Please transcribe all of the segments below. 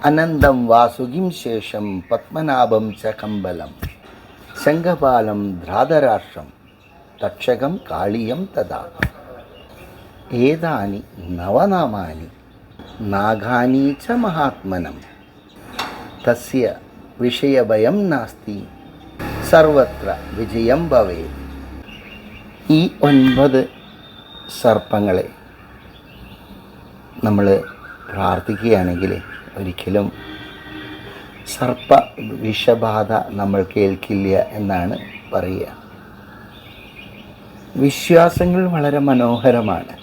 അനന്തം വാസുകിം ശേഷം പത്മനാഭം ച കമ്പലം ശംഖപാലം ധ്രാതരാഷ്ട്രം തക്ഷകം കാളിയം തഥാ. ഏതാനി നവനാമാനി നാഗാനി ച മഹാത്മനം തസ്യ വിഷയഭയം നാസ്തി സർവത്ര വിജയം ഭവേത്. ഈ 9 സർപ്പങ്ങളെ നമ്മൾ പ്രാർത്ഥിക്കുകയാണെങ്കിൽ ഒരിക്കലും സർപ്പ വിഷബാധ നമ്മൾ കേൾക്കില്ല എന്നാണ് പറയുക. വിശ്വാസങ്ങൾ വളരെ മനോഹരമാണ്.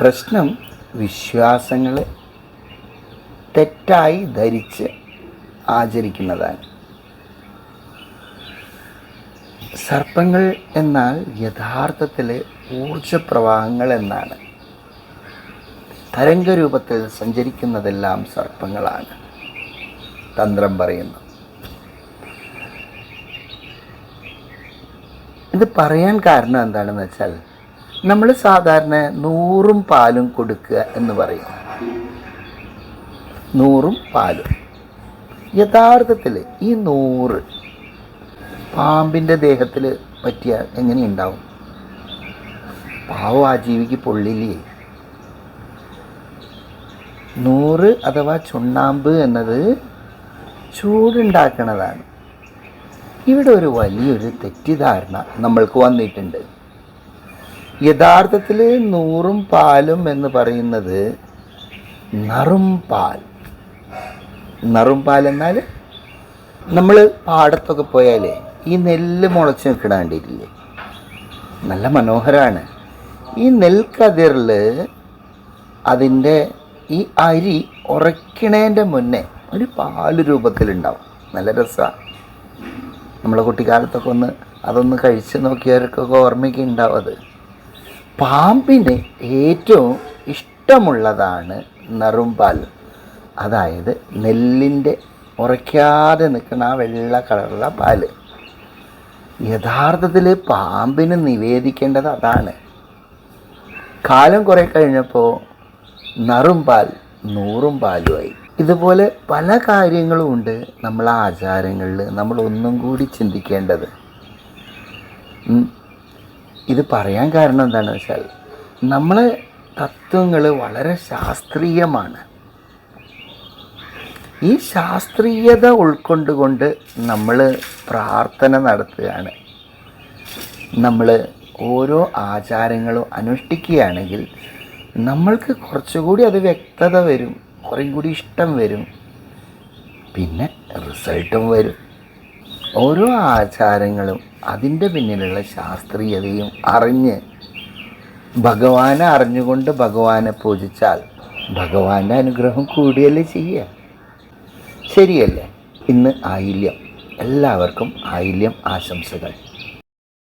പ്രശ്നം വിശ്വാസങ്ങൾ തെറ്റായി ധരിച്ച് ആചരിക്കുന്നതാണ്. സർപ്പങ്ങൾ എന്നാൽ യഥാർത്ഥത്തിൽ ഊർജപ്രവാഹങ്ങൾ എന്നാണ്. തരംഗരൂപത്തിൽ സഞ്ചരിക്കുന്നതെല്ലാം സർപ്പങ്ങളാണ് തന്ത്രം പറയുന്നു. ഇത് പറയാൻ കാരണം എന്താണെന്ന് വെച്ചാൽ, നമ്മൾ സാധാരണ 100 പാലും കൊടുക്കുക എന്ന് പറയും. 100 പാലും. യഥാർത്ഥത്തിൽ ഈ 100 പാമ്പിൻ്റെ ദേഹത്തിൽ പറ്റിയാൽ എങ്ങനെയുണ്ടാവും? പാവം ആ ജീവിക്ക് പൊള്ളില്ലേ? 100 അഥവാ ചുണ്ണാമ്പ് എന്നത് ചൂടുണ്ടാക്കുന്നതാണ്. ഇവിടെ ഒരു വലിയൊരു തെറ്റിദ്ധാരണ നമ്മൾക്ക് വന്നിട്ടുണ്ട്. യഥാർത്ഥത്തിൽ 100 പാലും എന്ന് പറയുന്നത് നറും പാൽ. നറും പാൽ എന്നാൽ നമ്മൾ പാടത്തൊക്കെ പോയാലേ ഈ നെല്ല് മുളച്ച് നിൽക്കണ കണ്ടിട്ടില്ലേ? നല്ല മനോഹരമാണ്. ഈ നെൽക്കതിറിൽ അതിൻ്റെ ഈ അരി ഉറക്കണേൻ്റെ മുന്നേ ഒരു പാല് രൂപത്തിലുണ്ടാവും. നല്ല രസമാണ്. നമ്മളെ കുട്ടിക്കാലത്തൊക്കെ അതൊന്ന് കഴിച്ച് നോക്കിയവർക്കൊക്കെ ഓർമ്മയ്ക്കുണ്ടാവും. അത് പാമ്പിന് ഏറ്റവും ഇഷ്ടമുള്ളതാണ് നറുംപാൽ. അതായത് നെല്ലിൻ്റെ ഉറയ്ക്കാതെ നിൽക്കുന്ന ആ വെള്ള കളറുള്ള പാല്. യഥാർത്ഥത്തിൽ പാമ്പിന് നിവേദിക്കേണ്ടത് അതാണ്. കാലം കുറേ കഴിഞ്ഞപ്പോൾ നറുംപാൽ 100 പാലുമായി. ഇതുപോലെ പല കാര്യങ്ങളും ഉണ്ട് നമ്മളെ ആചാരങ്ങളിൽ നമ്മൾ ഒന്നും കൂടി ചിന്തിക്കേണ്ടത്. ഇത് പറയാൻ കാരണം എന്താണെന്ന് വെച്ചാൽ, നമ്മളെ തത്വങ്ങൾ വളരെ ശാസ്ത്രീയമാണ്. ഈ ശാസ്ത്രീയത ഉൾക്കൊണ്ടുകൊണ്ട് നമ്മൾ പ്രാർത്ഥന നടത്തുകയാണ്. നമ്മൾ ഓരോ ആചാരങ്ങളും അനുഷ്ഠിക്കുകയാണെങ്കിൽ നമ്മൾക്ക് കുറച്ചുകൂടി അത് വ്യക്തത വരും, കുറേ കൂടി ഇഷ്ടം വരും, പിന്നെ റിസൾട്ടും വരും. ഓരോ ആചാരങ്ങളും അതിൻ്റെ പിന്നിലുള്ള ശാസ്ത്രീയതയും അറിഞ്ഞ് ഭഗവാനെ അറിഞ്ഞുകൊണ്ട് ഭഗവാനെ പൂജിച്ചാൽ ഭഗവാന്റെ അനുഗ്രഹം കൂടിയല്ലേ ചെയ്യുക? ശരിയല്ലേ? ഇന്ന് ആയില്യം. എല്ലാവർക്കും ആയില്യം ആശംസകൾ.